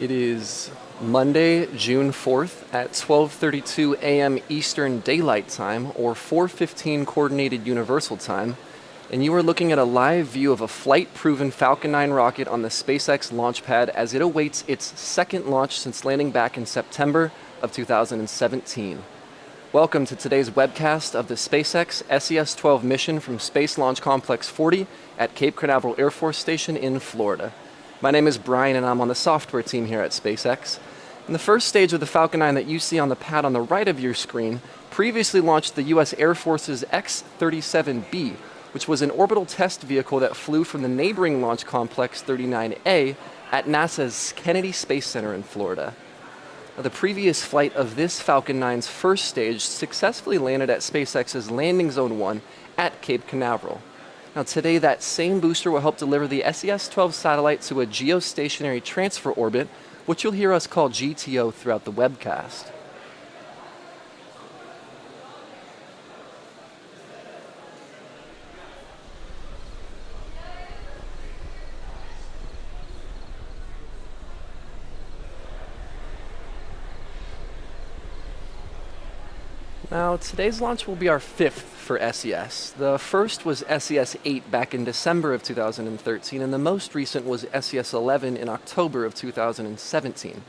It is Monday, June 4th at 12:32 a.m. Eastern Daylight Time, or 4:15 Coordinated Universal Time, and you are looking at a live view of a flight-proven Falcon 9 rocket on the SpaceX launch pad as it awaits its second launch since landing back in September of 2017. Welcome to today's webcast of the SpaceX SES-12 mission from Space Launch Complex 40 at Cape Canaveral Air Force Station in Florida. My name is Brian and I'm on the software team here at SpaceX. And the first stage of the Falcon 9 that you see on the pad on the right of your screen previously launched the U.S. Air Force's X-37B, which was an orbital test vehicle that flew from the neighboring Launch Complex 39A at NASA's Kennedy Space Center in Florida. Now, the previous flight of this Falcon 9's first stage successfully landed at SpaceX's Landing Zone 1 at Cape Canaveral. Now today, that same booster will help deliver the SES-12 satellite to a geostationary transfer orbit, which you'll hear us call GTO throughout the webcast. Now, today's launch will be our fifth for SES. The first was SES-8 back in December of 2013, and the most recent was SES-11 in October of 2017.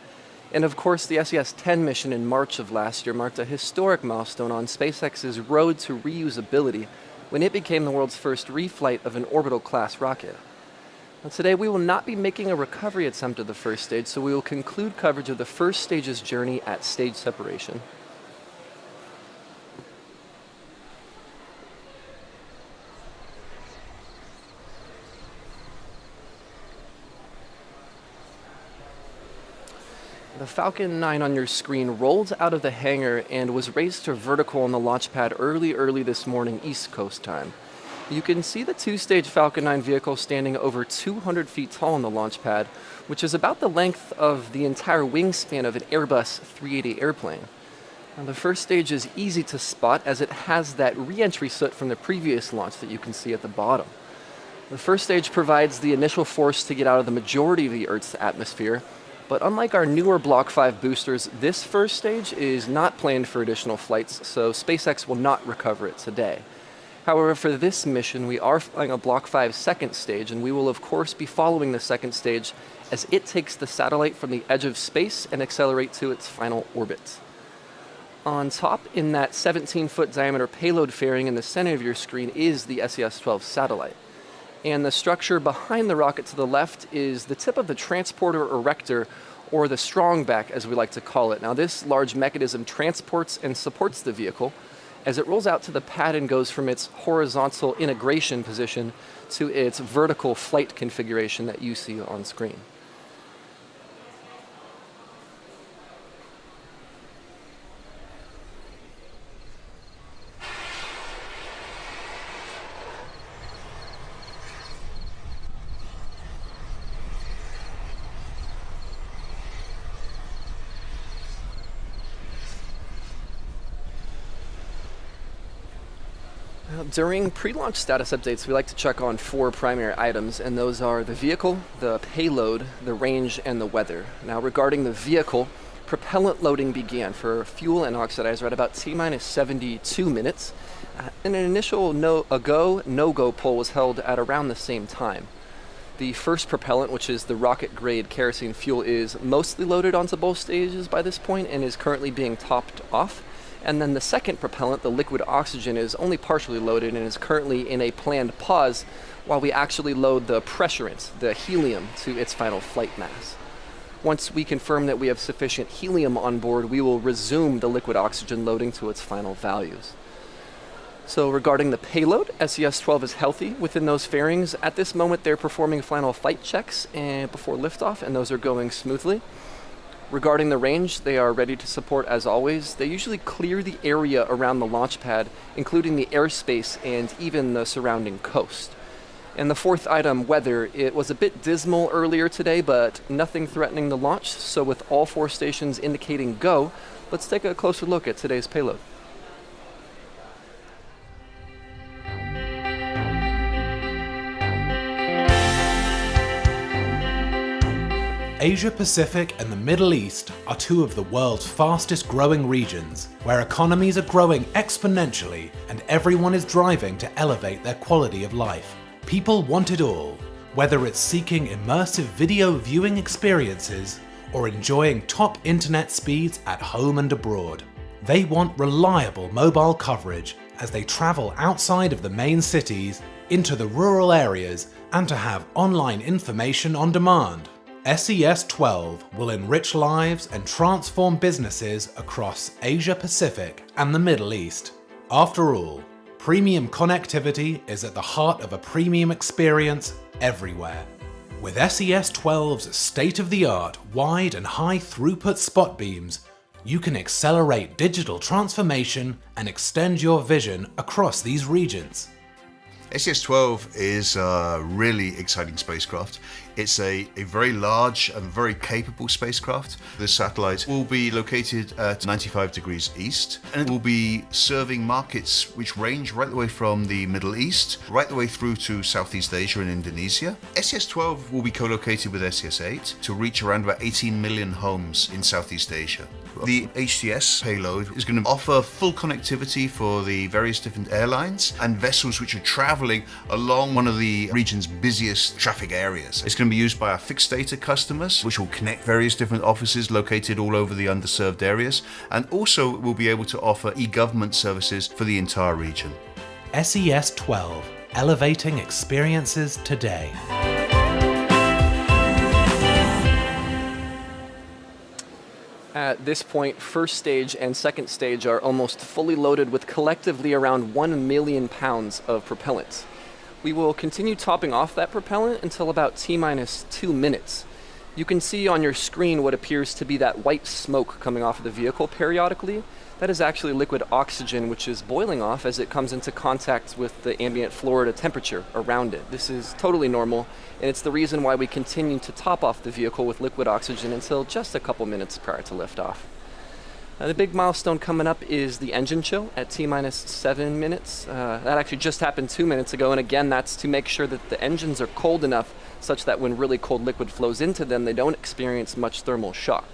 And of course, the SES-10 mission in March of last year marked a historic milestone on SpaceX's road to reusability when it became the world's first reflight of an orbital-class rocket. Now, today, we will not be making a recovery attempt of the first stage, so we will conclude coverage of the first stage's journey at stage separation. The Falcon 9 on your screen rolled out of the hangar and was raised to vertical on the launch pad early this morning East Coast time. You can see the two-stage Falcon 9 vehicle standing over 200 feet tall on the launch pad, which is about the length of the entire wingspan of an Airbus 380 airplane. Now, the first stage is easy to spot as it has that re-entry soot from the previous launch that you can see at the bottom. The first stage provides the initial force to get out of the majority of the Earth's atmosphere, but unlike our newer Block 5 boosters, this first stage is not planned for additional flights, so SpaceX will not recover it today. However, for this mission, we are flying a Block 5 second stage, and we will of course be following the second stage as it takes the satellite from the edge of space and accelerate to its final orbit. On top, in that 17-foot diameter payload fairing in the center of your screen, is the SES-12 satellite. And the structure behind the rocket to the left is the tip of the transporter erector, or the strong back as we like to call it. Now, this large mechanism transports and supports the vehicle as it rolls out to the pad and goes from its horizontal integration position to its vertical flight configuration that you see on screen. During pre-launch status updates, we like to check on four primary items, and those are the vehicle, the payload, the range, and the weather. Now, regarding the vehicle, propellant loading began for fuel and oxidizer at about T-minus 72 minutes, and an initial go, no-go poll was held at around the same time. The first propellant, which is the rocket-grade kerosene fuel, is mostly loaded onto both stages by this point and is currently being topped off. And then the second propellant, the liquid oxygen, is only partially loaded and is currently in a planned pause while we actually load the pressurant, the helium, to its final flight mass. Once we confirm that we have sufficient helium on board, we will resume the liquid oxygen loading to its final values. So regarding the payload, SES-12 is healthy within those fairings. At this moment, they're performing final flight checks before liftoff, and those are going smoothly. Regarding the range, they are ready to support as always. They usually clear the area around the launch pad, including the airspace and even the surrounding coast. And the fourth item, weather, it was a bit dismal earlier today, but nothing threatening the launch. So with all four stations indicating go, let's take a closer look at today's payload. Asia Pacific and the Middle East are two of the world's fastest growing regions, where economies are growing exponentially and everyone is driving to elevate their quality of life. People want it all, whether it's seeking immersive video viewing experiences or enjoying top internet speeds at home and abroad. They want reliable mobile coverage as they travel outside of the main cities into the rural areas and to have online information on demand. SES-12 will enrich lives and transform businesses across Asia Pacific and the Middle East. After all, premium connectivity is at the heart of a premium experience everywhere. With SES-12's state-of-the-art wide and high throughput spot beams, you can accelerate digital transformation and extend your vision across these regions. SES-12 is a really exciting spacecraft. It's a very large and very capable spacecraft. The satellite will be located at 95 degrees east, and it will be serving markets which range right the way from the Middle East, right the way through to Southeast Asia and Indonesia. SES-12 will be co-located with SES-8 to reach around about 18 million homes in Southeast Asia. The HTS payload is going to offer full connectivity for the various different airlines and vessels which are traveling along one of the region's busiest traffic areas. It's going to be used by our fixed data customers, which will connect various different offices located all over the underserved areas, and also will be able to offer e-government services for the entire region. SES-12, elevating experiences today. At this point, first stage and second stage are almost fully loaded with collectively around 1 million pounds of propellant. We will continue topping off that propellant until about T-minus 2 minutes. You can see on your screen what appears to be that white smoke coming off of the vehicle periodically. That is actually liquid oxygen, which is boiling off as it comes into contact with the ambient Florida temperature around it. This is totally normal, and it's the reason why we continue to top off the vehicle with liquid oxygen until just a couple minutes prior to liftoff. Now, the big milestone coming up is the engine chill at T-minus 7 minutes. That actually just happened 2 minutes ago, and again, that's to make sure that the engines are cold enough such that when really cold liquid flows into them, they don't experience much thermal shock.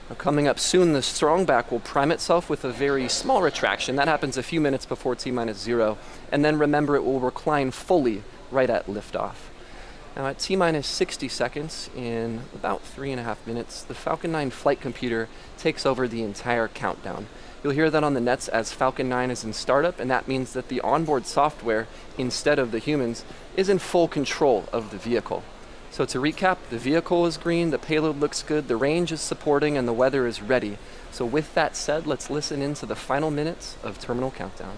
Now, coming up soon, the strongback will prime itself with a very small retraction. That happens a few minutes before T-minus 0, and then remember it will recline fully right at liftoff. Now at T-minus 60 seconds, in about 3.5 minutes, the Falcon 9 flight computer takes over the entire countdown. You'll hear that on the nets as Falcon 9 is in startup, and that means that the onboard software, instead of the humans, is in full control of the vehicle. So to recap, the vehicle is green, the payload looks good, the range is supporting, and the weather is ready. So with that said, let's listen into the final minutes of terminal countdown.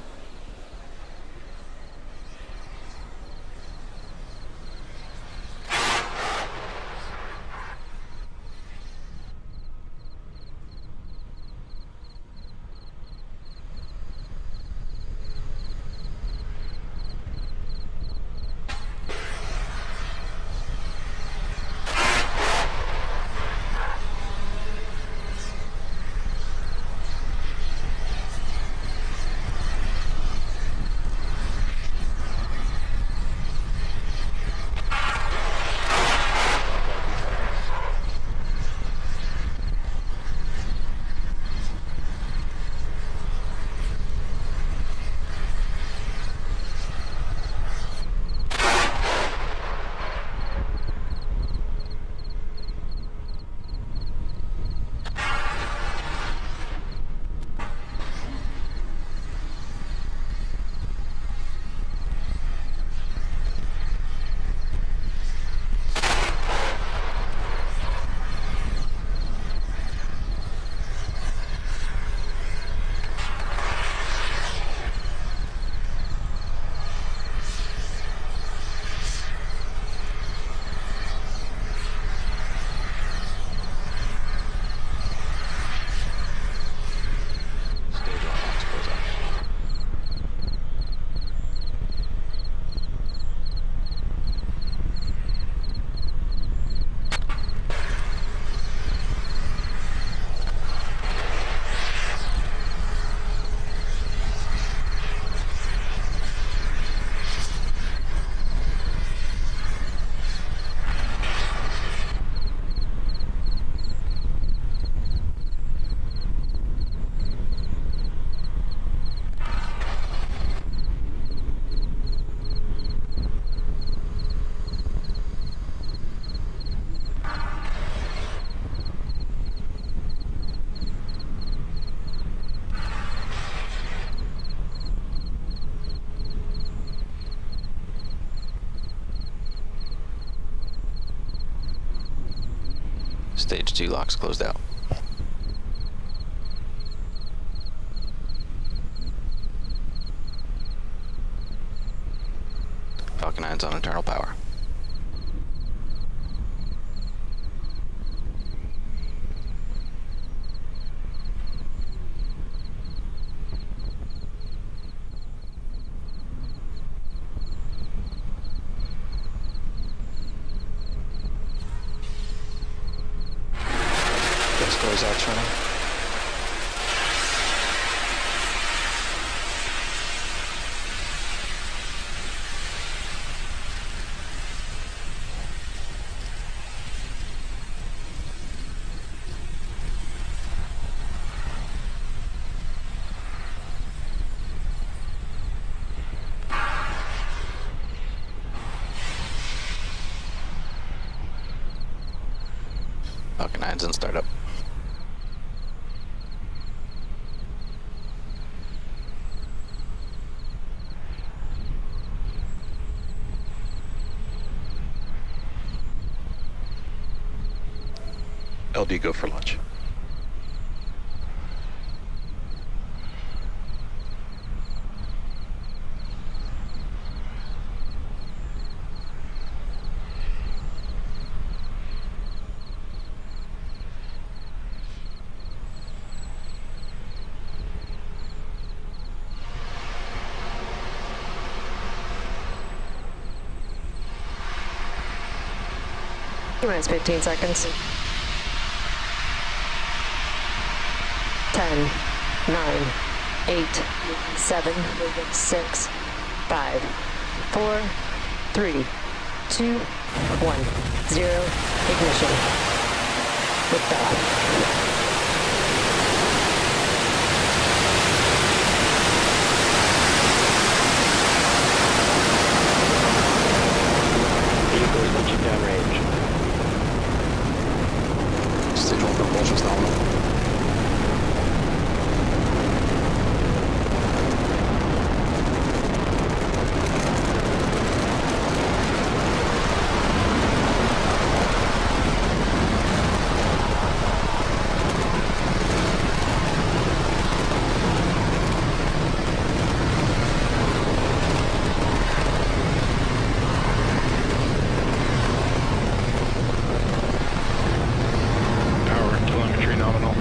Stage 2 locks closed out. Falcon 9's on internal power. Gas close out's running. Falcon 9's in startup. LD go for launch. Minus 15 seconds. 10, 9, 8, 7, 6, 5, 4, 3, 2, 1, 0. Ignition. Liftoff. Vehicles reaching downrange. Stage 1 propulsion's nominal. Power and telemetry nominal.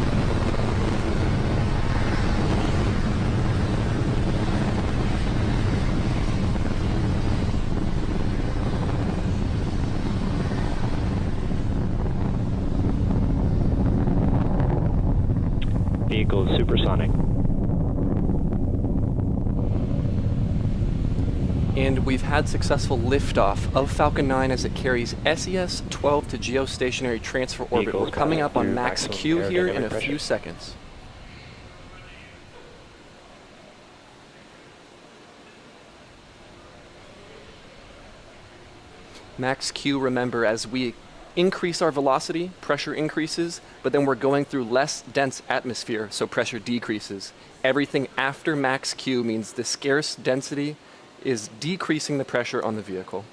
Vehicle is supersonic. And we've had successful liftoff of Falcon 9 as it carries SES-12 to geostationary transfer orbit. Vehicles We're coming passing up on through max maximum Q here in aerodynamic a pressure. few seconds. Max Q, remember, as we increase our velocity, pressure increases, but then we're going through less dense atmosphere, so pressure decreases. Everything after max Q means the scarce density is decreasing the pressure on the vehicle.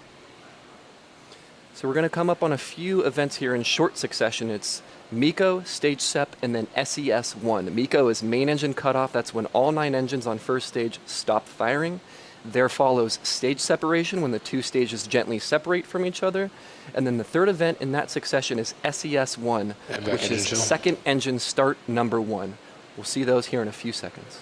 So we're going to come up on a few events here in short succession. It's MECO, stage SEP, and then SES-1. MECO is main engine cutoff. That's when all 9 engines on first stage stop firing. There follows stage separation when the 2 stages gently separate from each other. And then the third event in that succession is SES-1, which is second engine start number 1. We'll see those here in a few seconds.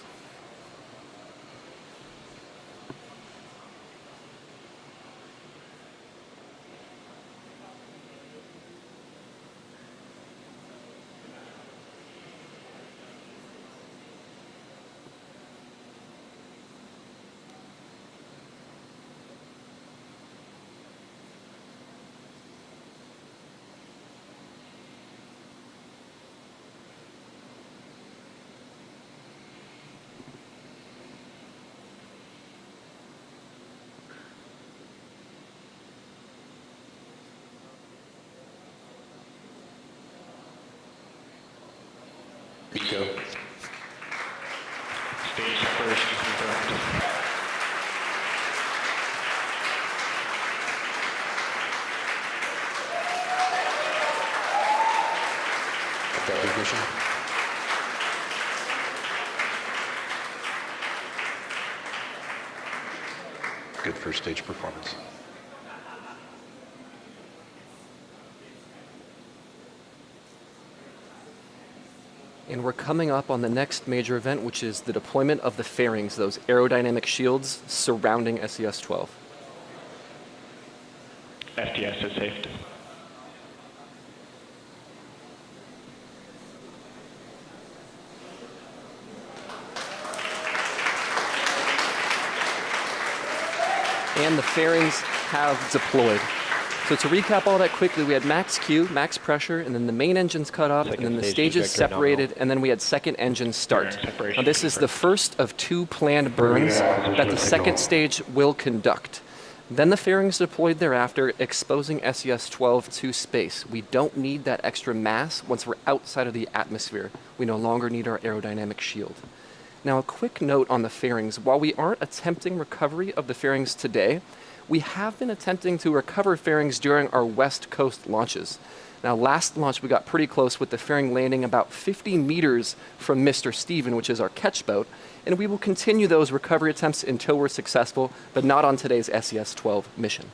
MECO. Stage separation confirmed. Got ignition. Good first stage performance. And we're coming up on the next major event, which is the deployment of the fairings, those aerodynamic shields surrounding SES-12. FTS is safe. And the fairings have deployed. So to recap all that quickly, we had max Q, max pressure, and then the main engine's cut off, Second and then the stage stages trajectory separated, nominal. and then we had second engine start. Fairing separation Now this is the first of 2 planned burns that the second stage will conduct. Then the fairings deployed thereafter, exposing SES-12 to space. We don't need that extra mass once we're outside of the atmosphere. We no longer need our aerodynamic shield. Now, a quick note on the fairings. While we aren't attempting recovery of the fairings today, we have been attempting to recover fairings during our West Coast launches. Now, last launch, we got pretty close with the fairing landing about 50 meters from Mr. Steven, which is our catch boat, and we will continue those recovery attempts until we're successful, but not on today's SES-12 mission.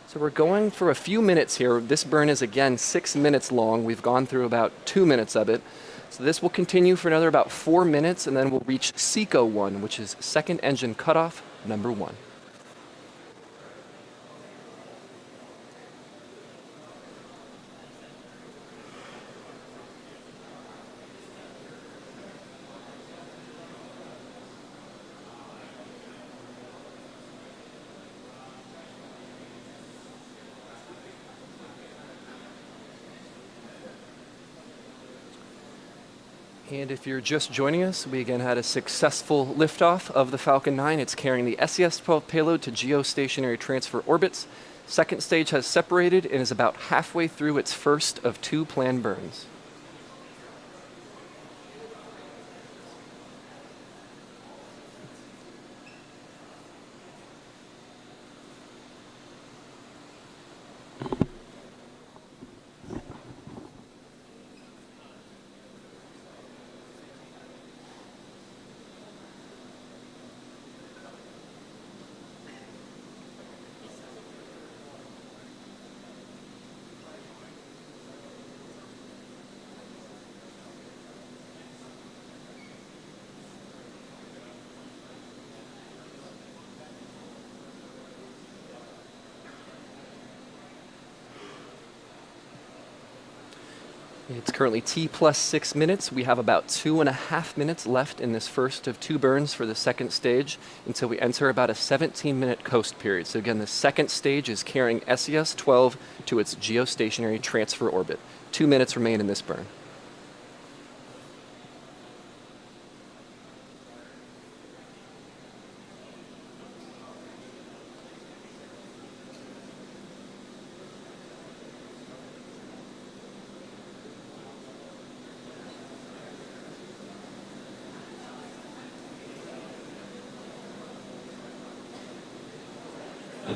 So we're going for a few minutes here. This burn is, again, 6 minutes long. We've gone through about 2 minutes of it. So this will continue for another about 4 minutes, and then we'll reach SECO-1, which is second engine cutoff, number 1. And if you're just joining us, we again had a successful liftoff of the Falcon 9. It's carrying the SES-12 payload to geostationary transfer orbits. Second stage has separated and is about halfway through its first of 2 planned burns. It's currently T plus 6 minutes. We have about 2.5 minutes left in this first of 2 burns for the second stage until we enter about a 17-minute coast period. So again, the second stage is carrying SES-12 to its geostationary transfer orbit. 2 minutes remain in this burn.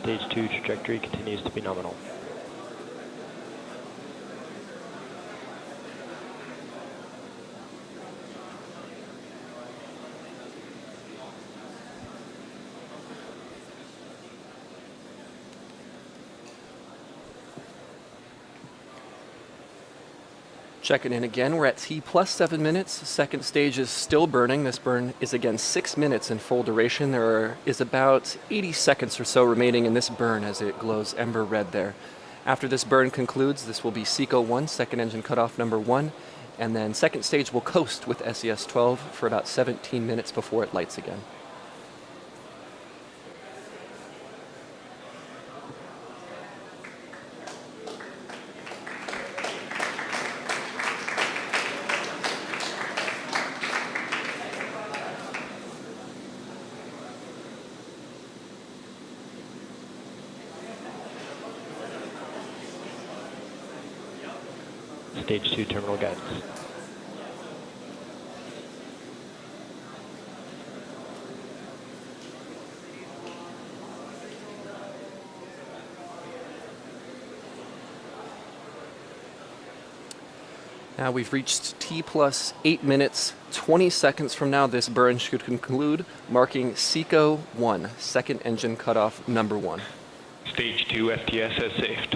Stage 2 trajectory continues to be nominal. Checking in again, we're at T plus 7 minutes. Second stage is still burning. This burn is again 6 minutes in full duration. There is about 80 seconds or so remaining in this burn as it glows ember red there. After this burn concludes, this will be SECO-1, second engine cutoff number 1, and then second stage will coast with SES-12 for about 17 minutes before it lights again. Stage 2 terminal guidance. Now we've reached T plus 8 minutes, 20 seconds from now this burn should conclude, marking SECO 1, second engine cutoff number 1. Stage 2 FTS has safed.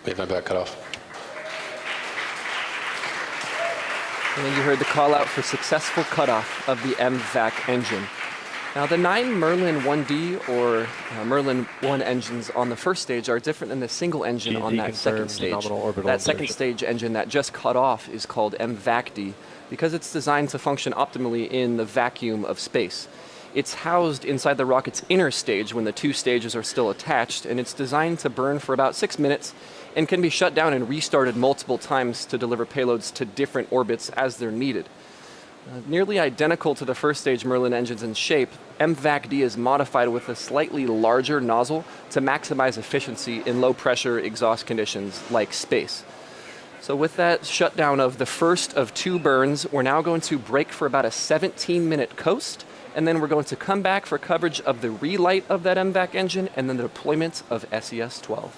Made my back cut off. And you heard the call out for successful cutoff of the MVAC engine. Now the 9 Merlin 1D or Merlin 1 engines on the first stage are different than the single engine on that second stage. That second stage engine that just cut off is called MVAC-D because it's designed to function optimally in the vacuum of space. It's housed inside the rocket's inner stage when the 2 stages are still attached, and it's designed to burn for about 6 minutes and can be shut down and restarted multiple times to deliver payloads to different orbits as they're needed. Nearly identical to the first stage Merlin engines in shape, MVAC-D is modified with a slightly larger nozzle to maximize efficiency in low-pressure exhaust conditions like space. So with that shutdown of the first of 2 burns, we're now going to break for about a 17-minute coast, and then we're going to come back for coverage of the relight of that MVAC engine and then the deployment of SES-12.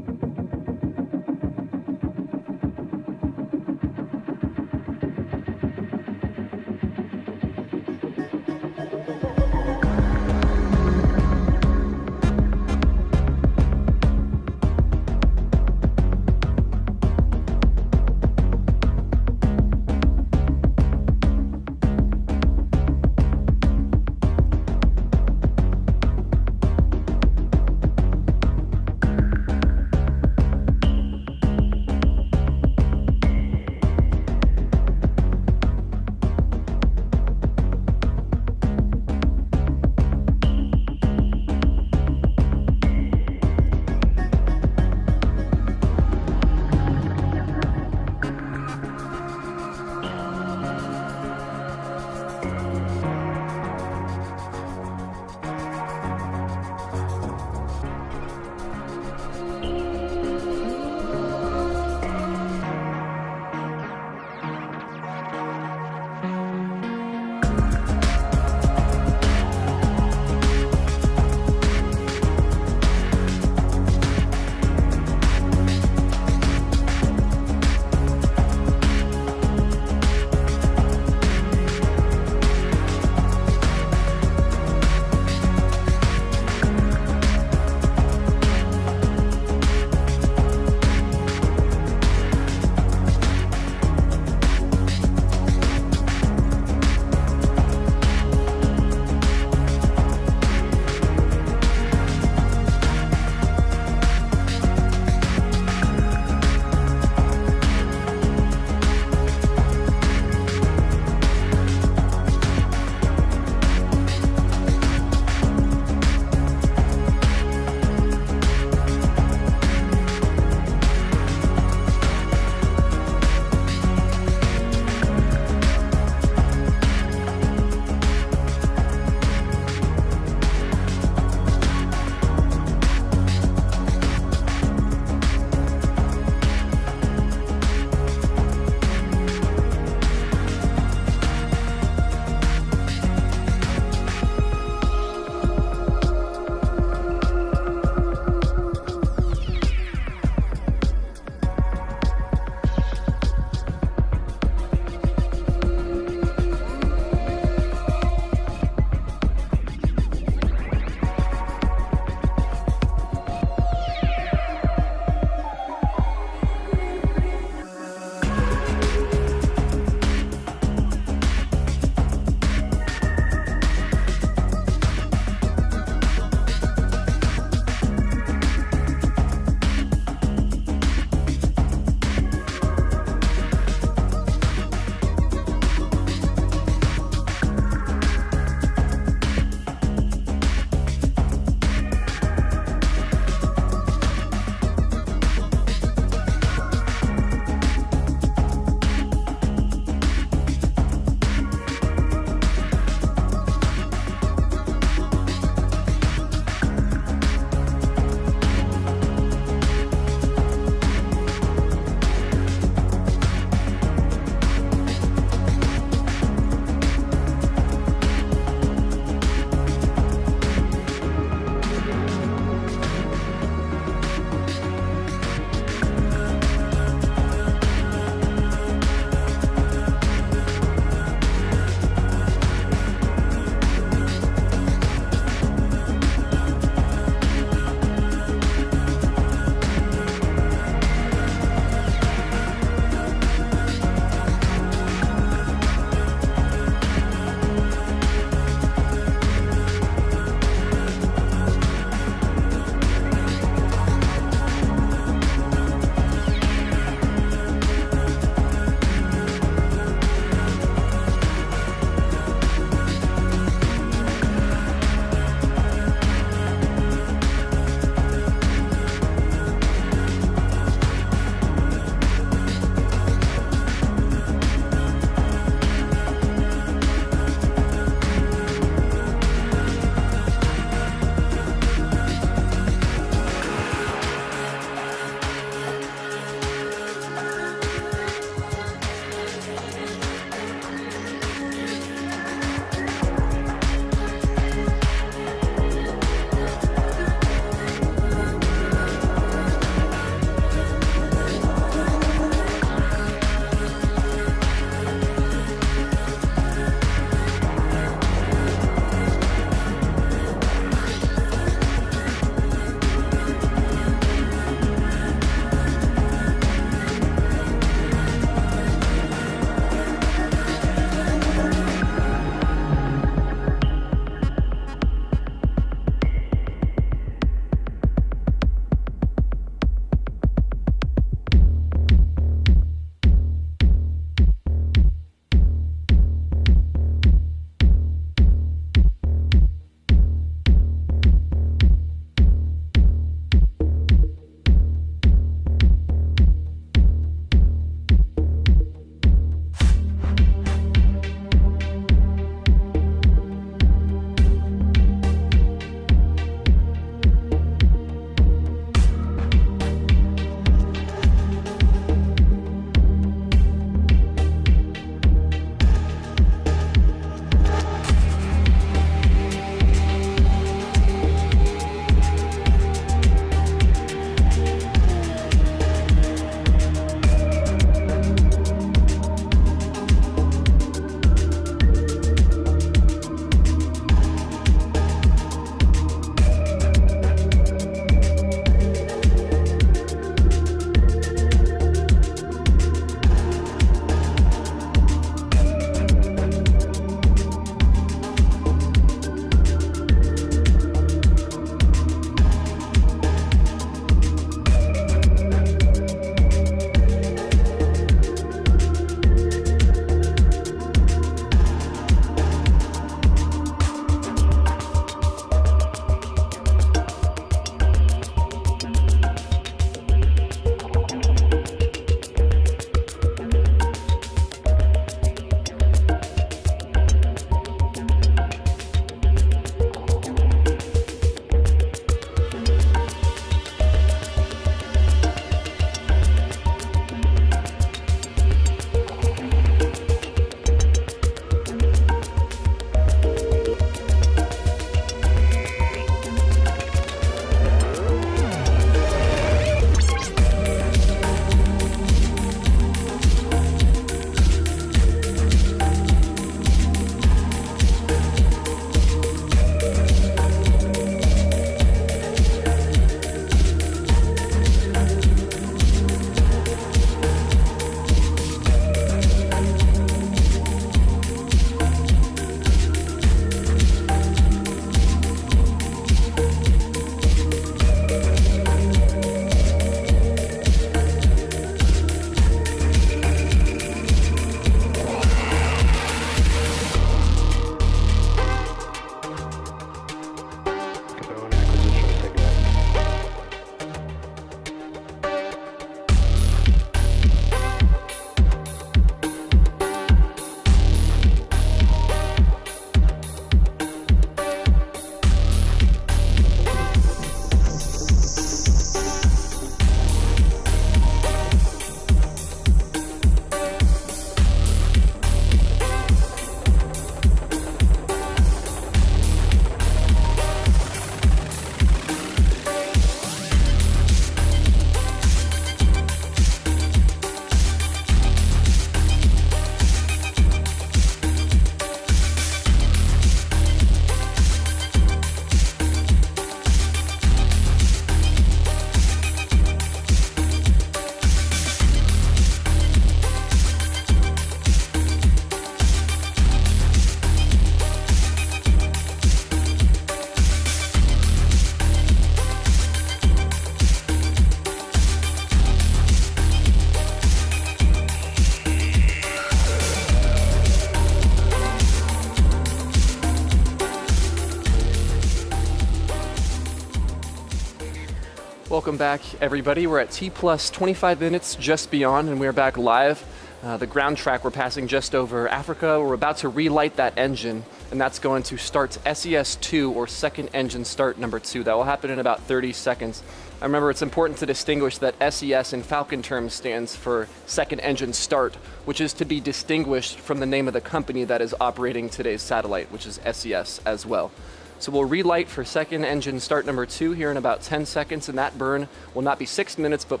welcome back, everybody. We're at T plus 25 minutes just beyond, and we're back live. The ground track, we're passing just over Africa. We're about to relight that engine, and that's going to start SES-2, or second engine start number 2. That will happen in about 30 seconds. I remember it's important to distinguish that SES in Falcon terms stands for second engine start, which is to be distinguished from the name of the company that is operating today's satellite, which is SES as well. So we'll relight for second engine start number 2 here in about 10 seconds, and that burn will not be 6 minutes, but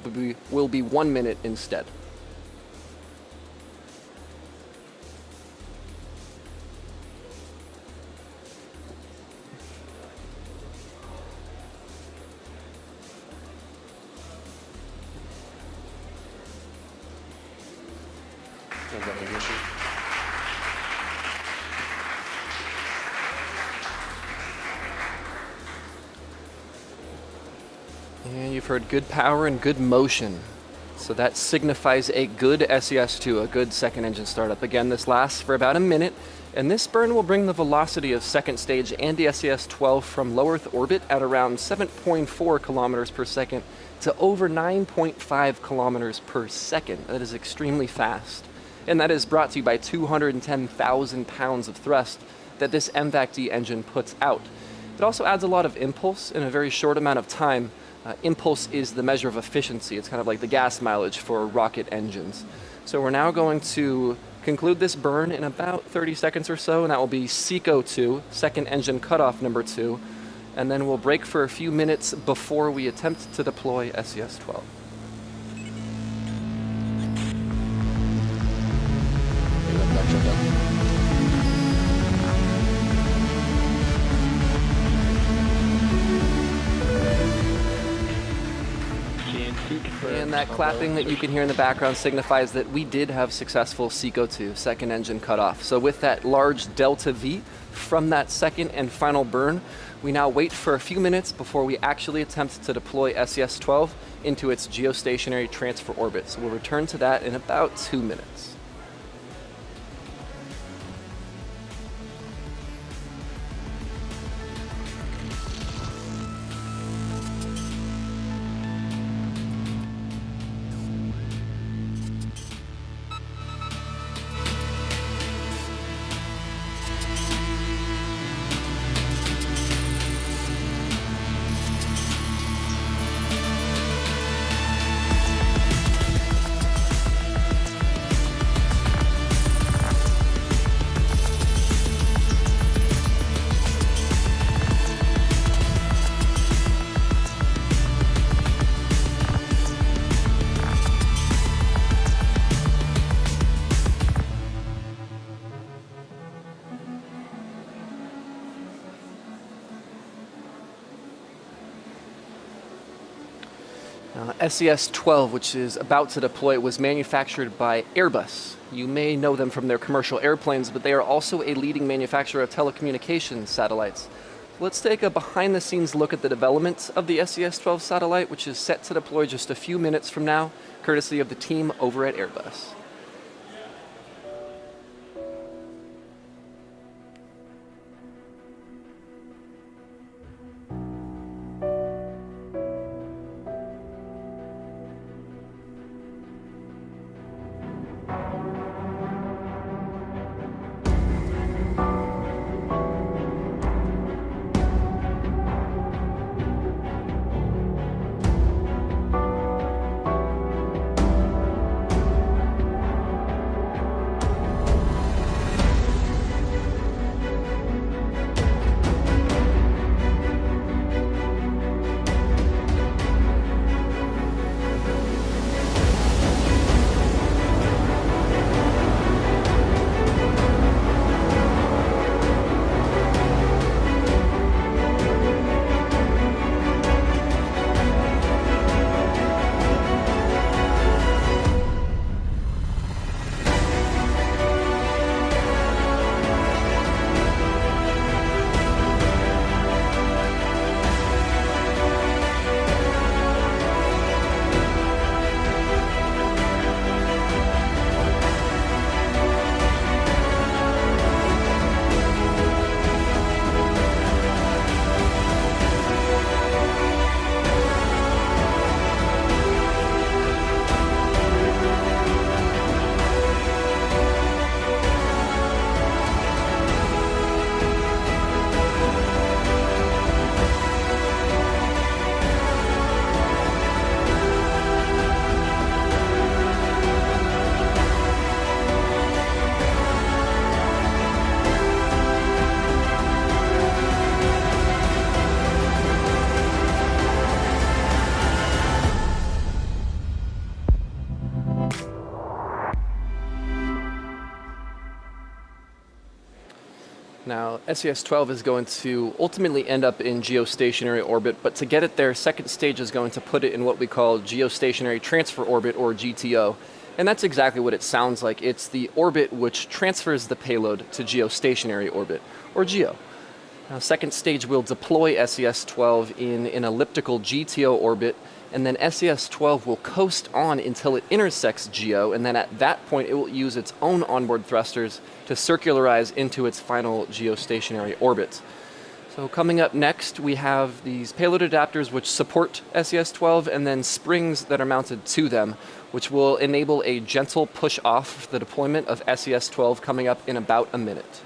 will be 1 minute instead. And you've heard good power and good motion. So that signifies a good SES-2, a good second engine startup. Again, this lasts for about a minute, and this burn will bring the velocity of second stage and the SES-12 from low Earth orbit at around 7.4 kilometers per second to over 9.5 kilometers per second. That is extremely fast. And that is brought to you by 210,000 pounds of thrust that this MVAC-D engine puts out. It also adds a lot of impulse in a very short amount of time. Impulse is the measure of efficiency. It's kind of like the gas mileage for rocket engines. So we're now going to conclude this burn in about 30 seconds or so, and that will be SECO-2, second engine cutoff number 2, and then we'll break for a few minutes before we attempt to deploy SES-12. And that clapping that you can hear in the background signifies that we did have successful SECO-2, second engine cutoff. So with that large delta V from that second and final burn, we now wait for a few minutes before we actually attempt to deploy SES-12 into its geostationary transfer orbit. So we'll return to that in about 2 minutes. SES-12, which is about to deploy, was manufactured by Airbus. You may know them from their commercial airplanes, but they are also a leading manufacturer of telecommunications satellites. Let's take a behind-the-scenes look at the development of the SES-12 satellite, which is set to deploy just a few minutes from now, courtesy of the team over at Airbus. Now, SES-12 is going to ultimately end up in geostationary orbit, but to get it there, second stage is going to put it in what we call geostationary transfer orbit, or GTO. And that's exactly what it sounds like. It's the orbit which transfers the payload to geostationary orbit, or GEO. Now, second stage will deploy SES-12 in an elliptical GTO orbit, and then SES-12 will coast on until it intersects GEO, and then at that point it will use its own onboard thrusters to circularize into its final geostationary orbit. So coming up next, we have these payload adapters which support SES-12, and then springs that are mounted to them, which will enable a gentle push off the deployment of SES-12 coming up in about a minute.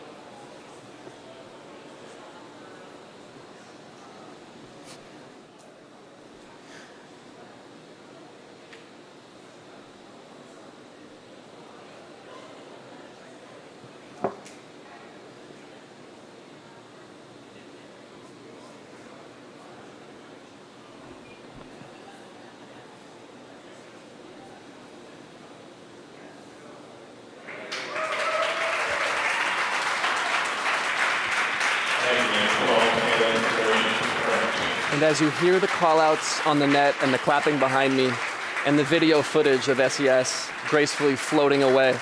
And as you hear the callouts on the net and the clapping behind me and the video footage of SES gracefully floating away,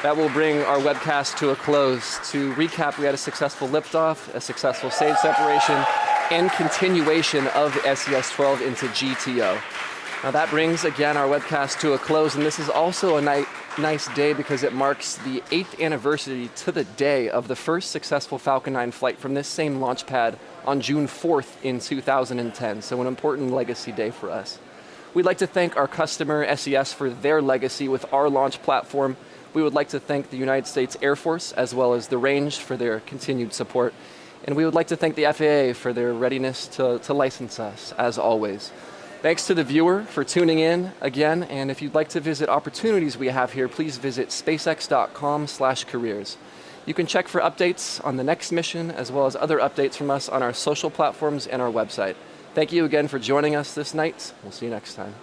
that will bring our webcast to a close. To recap, we had a successful liftoff, a successful stage separation, and continuation of SES-12 into GTO. Now that brings, again, our webcast to a close, and this is also a nice day because it marks the 8th anniversary to the day of the first successful Falcon 9 flight from this same launch pad on June 4th in 2010, so an important legacy day for us. We'd like to thank our customer, SES, for their legacy with our launch platform. We would like to thank the United States Air Force as well as the Range for their continued support. And we would like to thank the FAA for their readiness to license us, as always. Thanks to the viewer for tuning in again, and if you'd like to visit opportunities we have here, please visit spacex.com/careers. You can check for updates on the next mission, as well as other updates from us on our social platforms and our website. Thank you again for joining us this night. We'll see you next time.